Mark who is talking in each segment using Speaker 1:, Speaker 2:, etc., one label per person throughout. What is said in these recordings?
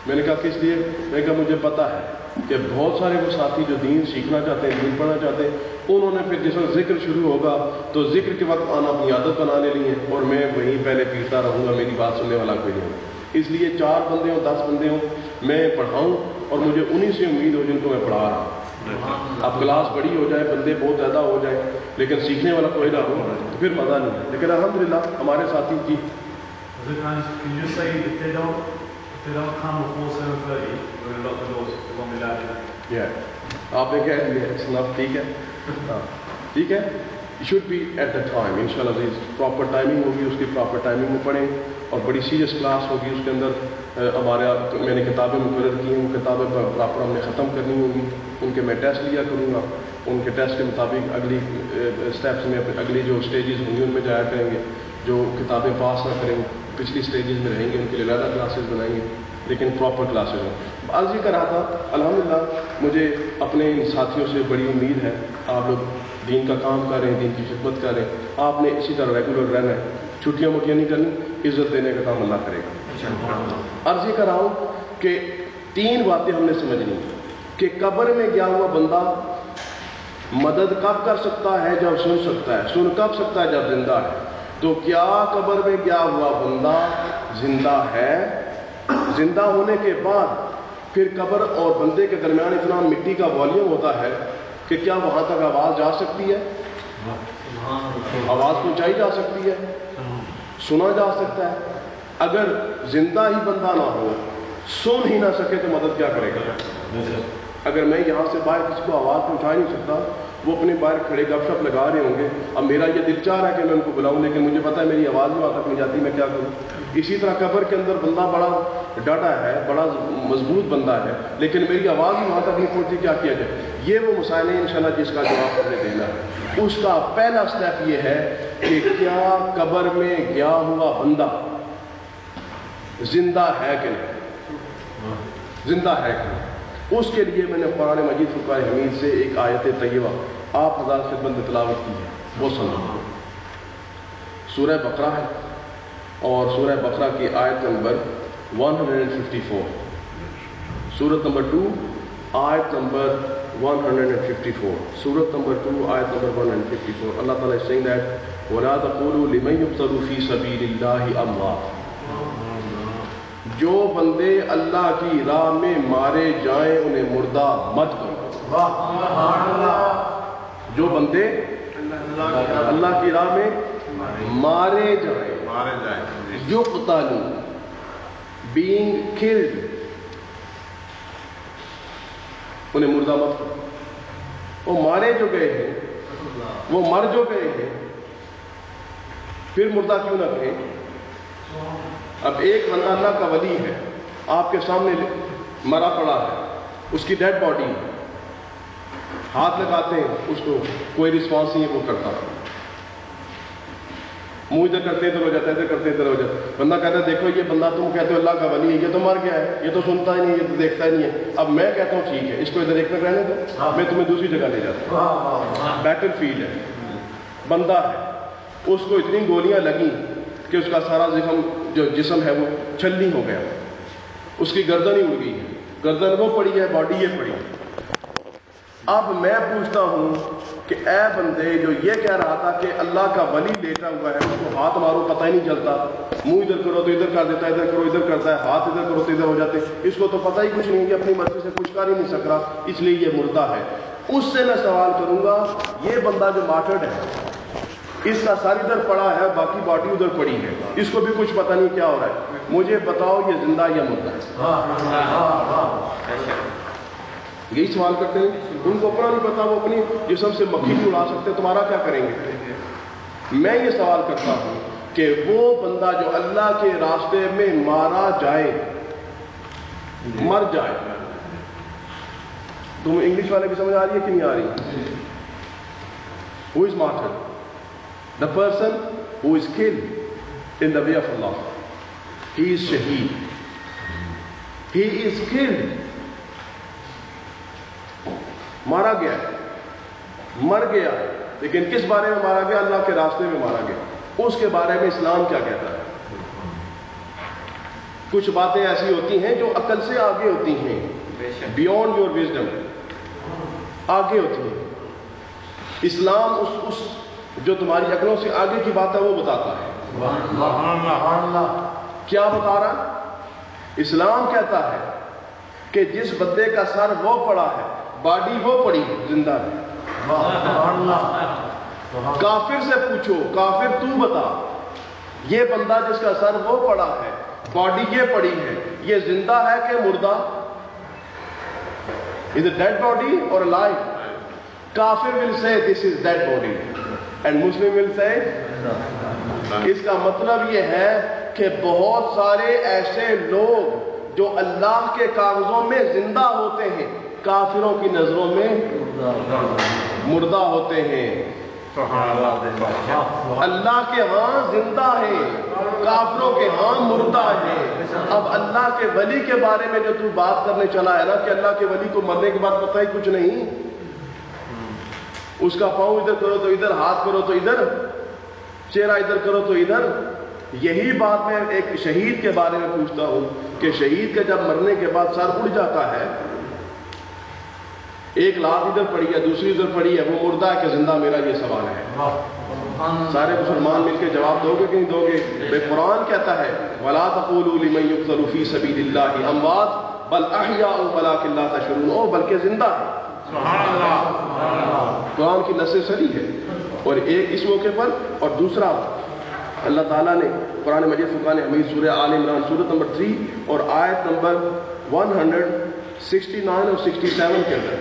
Speaker 1: میں نے کہا کس لیے؟ میں نے کہا مجھے پتا ہے کہ بہت سارے وہ ساتھی جو دین سیکھنا چاہتے ہیں، دین پڑھنا چاہتے ہیں، انہوں نے پھر جس وقت ذکر شروع ہوگا تو ذکر کے وقت آنا اپنی عادت بنانے لی ہے، اور میں وہیں پہلے پیٹتا رہوں گا، میری بات سننے والا کوئی نہیں ہوگا۔ اس لیے 4 بندے ہوں 10 بندے ہوں میں پڑھاؤں، اور مجھے انہی سے امید ہو جن کو میں پڑھا رہا ہوں۔ اب کلاس بڑی ہو جائے، بندے بہت زیادہ ہو جائے، لیکن سیکھنے والا کوئی نہ ہو تو پھر مزہ نہیں ہے۔ لیکن الحمدللہ ہمارے ساتھی کی
Speaker 2: Can you say if they don't come before 7:30, we're going to lock the doors, they won't be allowed?
Speaker 1: آپ نے کہہ دیا اسنف، ٹھیک ہے، ٹھیک ہے، should be at the time انشاءاللہ عزیز، پراپر ٹائمنگ ہوگی، اس کی پراپر ٹائمنگ میں پڑھیں، اور بڑی سیریس کلاس ہوگی، اس کے اندر ہمارے میں نے کتابیں مقرر کی ہیں، وہ کتابیں پراپر ہم نے ختم کرنی ہوں گی، ان کے میں ٹیسٹ لیا کروں گا، ان کے ٹیسٹ کے مطابق اگلی اسٹیپس میں اگلی جو اسٹیجز ہوں گی ان میں جایا کریں گے، جو کتابیں پاس نہ کریں پچھلی اسٹیجز میں رہیں گے ان کے لیے علیحدہ کلاسز بنائیں گے، لیکن پراپر کلاسز ہوں۔ عرض یہ کر رہا تھا الحمدللہ مجھے اپنے ان ساتھیوں سے بڑی امید ہے، آپ لوگ دین کا کام کر رہے ہیں، دین کی خدمت کر رہے ہیں، آپ نے اسی طرح ریگولر رہنا ہے، چھٹیاں موٹیاں نہیں کرنی، عزت دینے کا کام اللہ کرے گا۔ عرض یہ کر رہا ہوں کہ 3 باتیں ہم نے سمجھنی کہ قبر میں گیا ہوا بندہ مدد کب کر سکتا ہے؟ جب سن سکتا ہے۔ سن کب سکتا ہے؟ جب زندہ ہے۔ تو کیا قبر میں گیا ہوا بندہ زندہ ہے؟ زندہ ہونے کے بعد پھر قبر اور بندے کے درمیان اتنا مٹی کا والیوم ہوتا ہے کہ کیا وہاں تک آواز جا سکتی ہے؟ آواز پہنچائی جا سکتی ہے، سنا جا سکتا ہے؟ اگر زندہ ہی بندہ نہ ہو، سن ہی نہ سکے تو مدد کیا کرے گا؟ اگر میں یہاں سے باہر کسی کو آواز پہنچا ہی نہیں سکتا، وہ اپنے باہر کھڑے گپ شپ لگا رہے ہوں گے، اب میرا یہ دل چاہ رہا ہے کہ میں ان کو بلاؤں، لیکن مجھے پتا ہے میری آواز وہاں تک نہیں جاتی، میں کیا کروں؟ اسی طرح قبر کے اندر بندہ بڑا ڈٹا ہے، بڑا مضبوط بندہ ہے، لیکن میری آواز ہی وہاں تک نہیں پہنچتی، کیا کیا جائے؟ یہ وہ مسائل ہیں انشاءاللہ جس کا جواب ہم نے دینا ہے۔ اس کا پہلا سٹیپ یہ ہے کہ کیا قبر میں گیا ہوا بندہ زندہ ہے کہ نہیں؟ زندہ ہے کہ نہیں؟ اس کے لیے میں نے قرآن مجید فرقان حمید سے ایک آیت طیبہ آپ حضرات خدمت میں تلاوت کی ہے، وہ سنو۔ سورہ بقرہ ہے، اور سورہ بقرہ کی آیت نمبر 154، سورت نمبر 2 آیت نمبر 154، سورت نمبر 2 آیت نمبر 154۔ اللہ تعالیٰ is saying that وَلَا تَقُولُوا لِمَنْ يُقْتَلُ فِي سَبِيلِ اللَّهِ أَمْوَاتٌ، جو بندے اللہ کی راہ میں مارے جائیں انہیں مردہ مت کرو۔ جو بندے اللہ کی راہ میں مارے جائیں، یقتلوا being killed، انہیں مردہ مت کرو۔ وہ مارے جو گئے ہیں، وہ مر جو گئے ہیں، پھر مردہ کیوں نہ کہیں؟ اب ایک بندہ اللہ کا ولی ہے، آپ کے سامنے مرا پڑا ہے، اس کی ڈیڈ باڈی ہے، ہاتھ لگاتے ہیں اس کو، کوئی رسپانس نہیں ہے وہ کرتا، منہ ادھر کرتے ادھر ہو جاتا ہے، ادھر کرتے ادھر ہو جاتا ہے، بندہ کہتا ہے دیکھو یہ بندہ تم کہتے ہو اللہ کا ولی ہے، یہ تو مر گیا ہے، یہ تو سنتا ہی نہیں، یہ تو دیکھتا ہی نہیں ہے۔ اب میں کہتا ہوں ٹھیک ہے اس کو ادھر ایک منٹ رہنے دو، میں تمہیں دوسری جگہ لے جاتا ہوں۔ بیٹل فیلڈ ہے، بندہ ہے، اس کو اتنی گولیاں لگیں کہ اس کا سارا جو جسم ہے وہ چھلنی ہو گیا، اس کی گردن ہی اڑ گئی ہے، گردن وہ پڑی ہے، باڈی یہ پڑی ہے۔ اب میں پوچھتا ہوں کہ اے بندے جو یہ کہہ رہا تھا کہ اللہ کا ولی لیٹا ہوا ہے، اس کو ہاتھ مارو پتہ ہی نہیں چلتا، منہ ادھر کرو تو ادھر کر دیتا ہے، ادھر کرو ادھر کرتا ہے، ہاتھ ادھر کرو تو ادھر ہو جاتے، اس کو تو پتہ ہی کچھ نہیں کہ اپنی مرضی سے کچھ کر ہی نہیں سک رہا، اس لیے یہ مردہ ہے۔ اس سے میں سوال کروں گا یہ بندہ جو مارٹرڈ ہے، اس کا سر ادھر پڑا ہے، باقی باڈی ادھر پڑی ہے، اس کو بھی کچھ پتہ نہیں کیا ہو رہا ہے، مجھے بتاؤ یہ زندہ یا مردہ ہے؟ یہی سوال کرتے ہیں، ان کو اپنا نہیں پتا، وہ اپنی جسم سے مکھی نہیں اڑا سکتے، تمہارا کیا کریں گے؟ میں یہ سوال کرتا ہوں کہ وہ بندہ جو اللہ کے راستے میں مارا جائے، مر جائے، تم انگلش والے بھی سمجھ آ رہی ہے کہ نہیں آ رہی؟ Who is martyred? The person who is killed in the way of Allah. He is shaheed. He is killed. مارا گیا، مر گیا، لیکن کس بارے میں مارا گیا؟ اللہ کے راستے میں مارا گیا۔ اس کے بارے میں اسلام کیا کہتا ہے؟ کچھ باتیں ایسی ہوتی ہیں جو عقل سے آگے ہوتی ہیں، بیونڈ یور وزڈم، آگے ہوتی ہیں. اسلام اس جو تمہاری عقلوں سے آگے کی بات ہے وہ بتاتا ہے. کیا بتا رہا؟ اسلام کہتا ہے کہ جس بندے کا سر وہ پڑا ہے، باڈی وہ پڑی ہے، زندہ ہے. کافر سے پوچھو، کافر تو بتا، یہ بندہ جس کا سر وہ پڑا ہے، باڈی یہ پڑی ہے، یہ زندہ ہے کہ مردہ؟ Is it dead body or alive? Kafir will say this is dead body and Muslim will say. اس کا مطلب یہ ہے کہ بہت سارے ایسے لوگ جو اللہ کے کاغذوں میں زندہ ہوتے ہیں، کافروں کی نظروں میں مردہ ہوتے ہیں. اللہ کے ہاں زندہ ہے، کافروں کے ہاں مردہ ہے. اب اللہ کے ولی کے بارے میں جو تو بات کرنے چلا ہے نا کہ اللہ کے ولی کو مرنے کے بعد پتہ ہی کچھ نہیں، اس کا پاؤں ادھر کرو تو ادھر، ہاتھ کرو تو ادھر، چہرہ ادھر کرو تو ادھر. یہی بات میں ایک شہید کے بارے میں پوچھتا ہوں کہ شہید کے جب مرنے کے بعد سر اڑ جاتا ہے، ایک لات ادھر پڑی ہے، دوسری ادھر پڑی ہے، وہ مردہ ہے کہ زندہ؟ میرا یہ سوال ہے. سارے مسلمان مل کے جواب دو گے کہ نہیں دو گے؟ بے قرآن کہتا ہے وَلَا تَقُولُوا لِمَن يُقْتَلُ فِي سَبِيلِ اللَّهِ أَمْوَاتٌ بَلْ أَحْيَاءٌ وَلَٰكِن لَّا تَشْعُرُونَ. او بلکہ زندہ ہے. قرآن کی نص سری ہے. اور ایک اس موقع پر، اور دوسرا اللہ تعالیٰ نے قرآن مجید فرقان حمید سورہ آل عمران سورت نمبر 3 اور آیت نمبر 169 اور 67 کے اندر،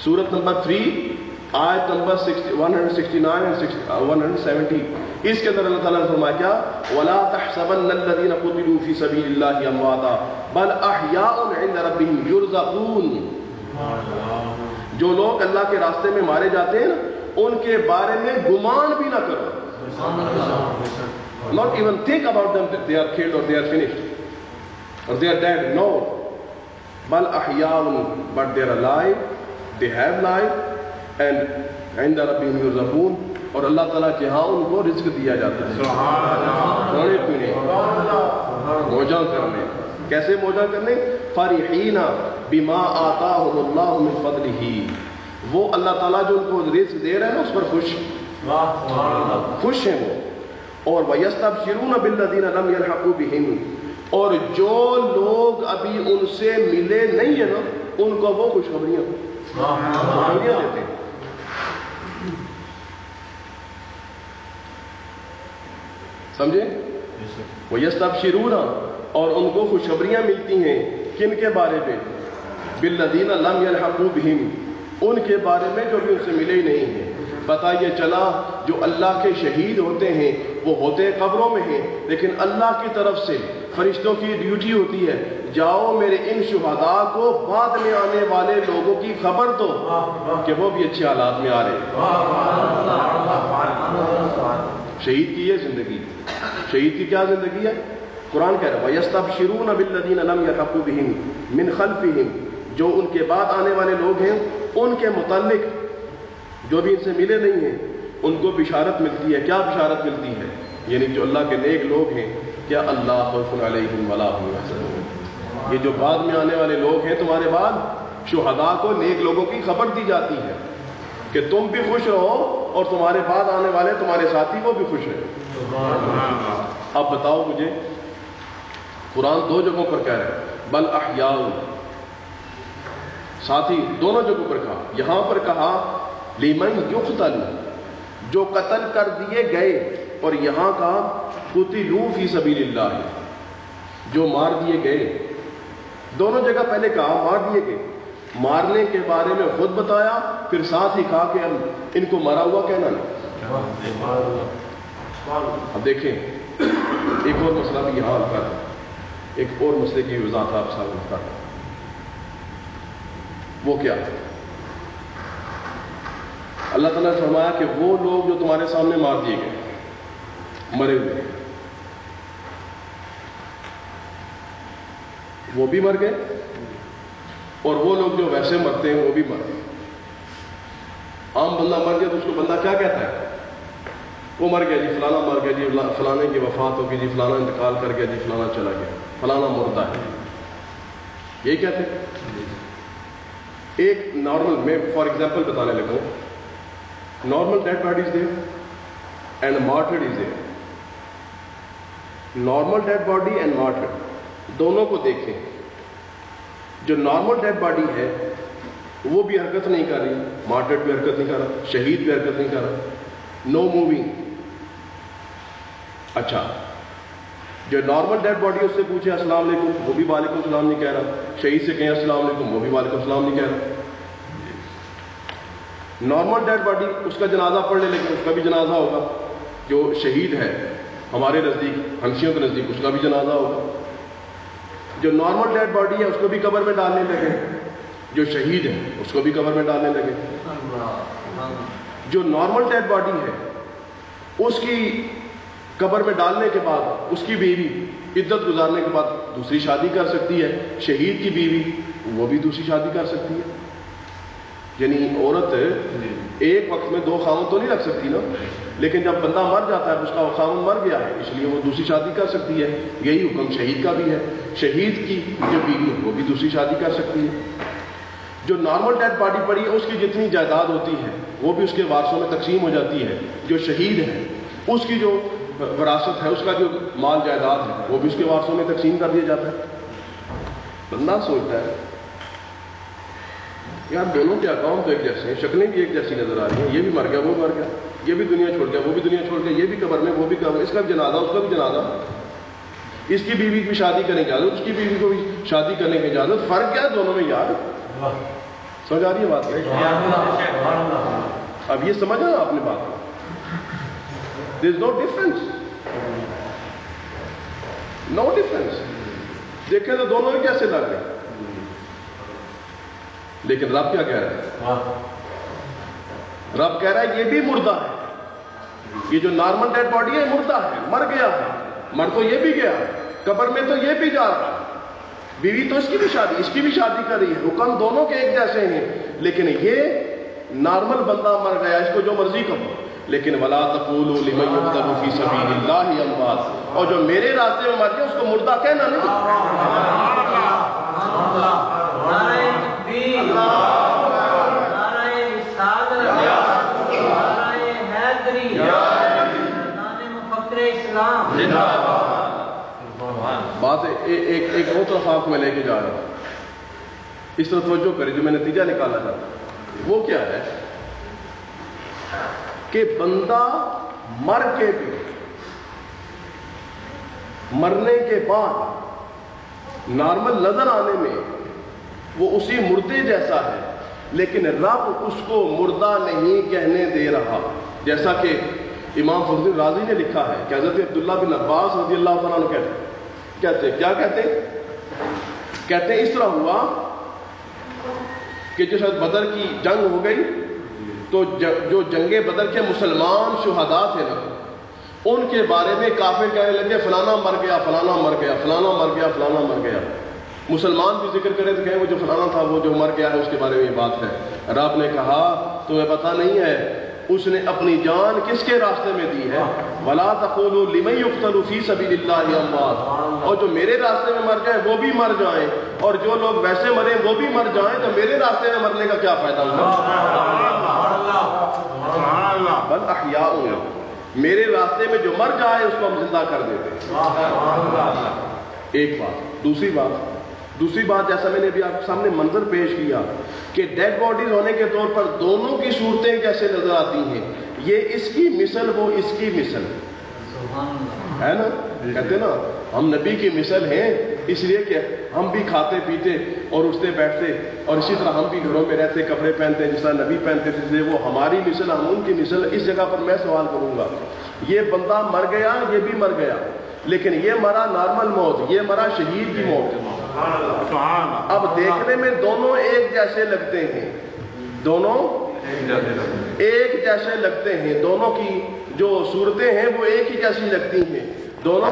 Speaker 1: سورت نمبر 3 آیت نمبر 169 اور 170، اس کے اندر اللہ تعالیٰ نے فرمایا کیا؟ وَلَا تَحْسَبَنَّ الَّذِينَ قُتِلُوا فِي سَبِيلِ اللَّهِ أَمْوَاتًا بَلْ أَحْيَاءٌ عِندَ رَبِّهِمْ يُرْزَقُونَ. جو لوگ اللہ کے راستے میں مارے جاتے ہیں نا، ان کے بارے میں گمان بھی نہ کرو. Not even think about them that they are killed or they are finished or they are dead. No. بَلْ أَحْيَاءٌ, but they are alive, they have life and عِندَ رَبِّهِمْ يُرْزَقُونَ. اور اللہ تعالیٰ کے ہاں ان کو رزق دیا جاتا ہے. کھانے پینے، موجاں کرنے. کیسے موجاں کرنے؟ فَرِحِينَ بِمَا آتَاهُمُ اللَّهُ مِنْ فَضْلِهِ. وہ اللہ تعالیٰ جو ان کو رزق دے رہے ہیں نا، اس پر خوش ہیں وہ. اور وَيَسْتَبْشِرُونَ بِالَّذِينَ لَمْ يَلْحَقُوا بِهِمْ. اور جو لوگ ابھی ان سے ملے نہیں ہیں نا، ان کو وہ خوشخبریاں دیتے ہیں. سمجھے؟ وَيَسْتَبْشِرُونَ، اور ان کو خوشخبریاں ملتی ہیں. کن کے بارے میں؟ بِالَّذِينَ لَمْ يَلْحَقُوا بِهِمْ، ان کے بارے میں جو بھی ان سے ملے ہی نہیں ہیں. پتہ یہ چلا جو اللہ کے شہید ہوتے ہیں وہ ہوتے قبروں میں ہیں، لیکن اللہ کی طرف سے فرشتوں کی ڈیوٹی ہوتی ہے، جاؤ میرے ان شہداء کو بعد میں آنے والے لوگوں کی خبر دو کہ وہ بھی اچھے حالات میں آ رہے ہیں. شہید کی یہ زندگی، شہید کی کیا زندگی ہے؟ قرآن کہہ رہا ہے وَيَسْتَبْشِرُونَ بِالَّذِينَ لَمْ يَلْحَقُوا بِهِمْ مِنْ خَلْفِهِمْ. جو ان کے بعد آنے والے لوگ ہیں، ان کے متعلق جو بھی ان سے ملے نہیں ہیں، ان کو بشارت ملتی ہے. کیا بشارت ملتی ہے؟ یعنی جو اللہ کے نیک لوگ ہیں، کیا اللہ خوف علیہم ولا هم يحزنون. یہ جو بعد میں آنے والے لوگ ہیں تمہارے بعد، شہداء کو، نیک لوگوں کی خبر دی جاتی ہے کہ تم بھی خوش رہو اور تمہارے بعد آنے والے تمہارے ساتھی وہ بھی خوش رہے. اب بتاؤ مجھے، قرآن دو جگہوں پر کہہ رہا ہے بل احیاء، ساتھی دونوں جگہوں پر کہا. یہاں پر کہا لمن یقتل، جو قتل کر دیے گئے، اور یہاں کہا قتلوا فی سبیل اللہ، جو مار دیے گئے. دونوں جگہ پہلے کہا مار دیے گئے، مارنے کے بارے میں خود بتایا، پھر ساتھ ہی کہا کہ ان کو مرا ہوا کہنا نہیں. اب دیکھیں ایک اور مسئلہ بھی یہاں حل کر، ایک اور مسئلے کی وضاحت آپ سامنے کر. وہ کیا؟ اللہ تعالیٰ نے فرمایا کہ وہ لوگ جو تمہارے سامنے مار دیے گئے، مرے ہوئے، وہ بھی مر گئے، اور وہ لوگ جو ویسے مرتے ہیں وہ بھی مر گئے. عام بندہ مر گیا تو اس کو بندہ کیا کہتا ہے؟ وہ مر گیا جی، فلانا مر گیا جی، فلانے کی وفات ہو گئی جی، فلانا انتقال کر گیا جی، فلانا چلا گیا. فلانا مردہ ہے، یہی کہتے ہیں. ایک نارمل، میں فار ایگزامپل بتانے لگا ہوں، normal dead body is there and martyred is there. Normal dead body and martyred دونوں کو دیکھیں. جو نارمل ڈیڈ باڈی ہے وہ بھی حرکت نہیں کر رہی، مارٹرڈ بھی حرکت نہیں کر رہا، شہید بھی حرکت نہیں کر رہا، نو موونگ. اچھا، جو نارمل ڈیڈ باڈی اس سے پوچھے السلام علیکم، وہ بھی وعلیکم السلام نہیں کہہ رہا. شہید سے کہیں السلام علیکم، وہ بھی وعلیکم السلام نہیں کہہ رہا. نارمل ڈیڈ باڈی اس کا جنازہ پڑھ لے، لیکن اس کا بھی جنازہ ہوگا. جو شہید ہے ہمارے نزدیک، حنفیوں کے نزدیک، اس کا بھی جنازہ ہوگا. جو نارمل ڈیڈ باڈی ہے اس کو بھی قبر میں ڈالنے لگے، جو شہید ہے اس کو بھی قبر میں ڈالنے لگے. جو نارمل ڈیڈ باڈی ہے اس کی قبر میں ڈالنے کے بعد اس کی بیوی عدت گزارنے کے بعد دوسری شادی کر سکتی ہے، شہید کی بیوی وہ بھی دوسری شادی کر سکتی ہے. یعنی عورت ایک وقت میں 2 خاوند تو نہیں رکھ سکتی نا، لیکن جب بندہ مر جاتا ہے اس کا خاوند مر گیا ہے، اس لیے وہ دوسری شادی کر سکتی ہے. یہی حکم شہید کا بھی ہے. شہید کی جو بیوی وہ بھی دوسری شادی کر سکتی ہے. جو نارمل ڈیڈ باڈی پڑی ہے اس کی جتنی جائیداد ہوتی ہے وہ بھی اس کے وارثوں میں تقسیم ہو جاتی ہے. جو شہید ہے اس کی جو وراثت ہے، اس کا جو مال جائیداد ہے وہ بھی اس کے وارثوں میں تقسیم کر دیا جاتا ہے. بندہ سوچتا ہے یار دونوں کے اکاؤنٹ تو ایک جیسے ہیں، شکلیں بھی ایک جیسی نظر آ رہی ہیں، یہ بھی مر گیا وہ مر گیا، یہ بھی دنیا چھوڑ گیا وہ بھی دنیا چھوڑ گیا، یہ بھی قبر میں وہ بھی قبر، اس کا بھی جنازہ اس کا بھی جنازہ، اس کی بیوی کی شادی کرنے کی اجازت، اس کی بیوی کو بھی شادی کرنے کی اجازت. فرق کیا ہے دونوں میں یار؟ سمجھ آ رہی ہے بات؟ اب یہ سمجھا نا آپ نے بات؟ دیر از نو ڈفرنس، نو ڈفرنس. دیکھیں تو دونوں ہی کیسے لگ رہے ہیں، لیکن رب کیا کہہ رہا ہے؟ رب کہہ رہا ہے یہ بھی مردہ ہے. یہ جو نارمل ڈیڈ باڈی ہے مردہ ہے، مر گیا ہے، مر تو یہ بھی گیا، قبر میں تو یہ بھی جا رہا ہے. بیوی تو اس کی بھی شادی، اس کی بھی شادی کر رہی ہے، حکم دونوں کے ایک جیسے ہیں. لیکن یہ نارمل بندہ مر گیا، اس کو جو مرضی کہو، لیکن ولا تقولوا لمن يقتل في سبيل الله اموات، اور جو میرے راستے میں مر گیا اس کو مردہ کہنا نہیں. بات ایک اور طرف آپ میں لے کے جا رہا ہوں، اس طرح توجہ کریں جو میں نتیجہ نکالا تھا. وہ کیا ہے کہ بندہ مر کے بھی، مرنے کے بعد نارمل نظر آنے میں وہ اسی مردے جیسا ہے، لیکن رب اس کو مردہ نہیں کہنے دے رہا. جیسا کہ امام فخر رازی نے لکھا ہے کہ حضرت عبداللہ بن عباس رضی اللہ تعالیٰ عنہ کہتے کیا کہتے ہیں اس طرح ہوا کہ جس وقت بدر کی جنگ ہو گئی تو جو جنگ بدر کے مسلمان شہداء تھے نا، ان کے بارے میں کافر کہنے لگے فلانا مر گیا، فلانا مر گیا، فلانا مر گیا، فلانا مر گیا. مسلمان بھی ذکر کرے تو کہیں وہ جو فلانا تھا وہ جو مر گیا ہے اس کے بارے میں یہ بات ہے. رب نے کہا تمہیں پتہ نہیں ہے اس نے اپنی جان کس کے راستے میں دی ہے؟ وَلَا تَقُولُوا لِمَن يُقْتَلُ فِي سَبِيلِ اللَّهِ أَمْوَاتٌ، اور جو میرے راستے میں مر جائیں وہ بھی مر جائیں، اور جو لوگ ویسے مریں وہ بھی مر جائیں، تو میرے راستے میں مرنے کا کیا فائدہ ہوگا؟ بل احیاء، میرے راستے میں جو مر جائے اس کو ہم زندہ کر دیتے ہیں. ایک بات. دوسری بات جیسا میں نے ابھی آپ کے سامنے منظر پیش کیا کہ ڈیڈ باڈیز ہونے کے طور پر دونوں کی صورتیں کیسے نظر آتی ہیں، یہ اس کی مثل وہ اس کی مثل ہے نا. کہتے نا ہم نبی کی مثل ہیں اس لیے کہ ہم بھی کھاتے پیتے اور اٹھتے بیٹھتے اور اسی طرح ہم بھی گھروں میں رہتے، کپڑے پہنتے جس طرح نبی پہنتے تھے، وہ ہماری مثل ہم ان کی مثل. اس جگہ پر میں سوال کروں گا، یہ بندہ مر گیا، یہ بھی مر گیا، لیکن یہ مرا نارمل موت، یہ مرا شہید کی موت. اب دیکھنے میں دونوں ایک جیسے لگتے ہیں، دونوں ایک جیسے لگتے ہیں، دونوں کی جو صورتیں ہیں وہ ایک ہی جیسی لگتی ہیں، دونوں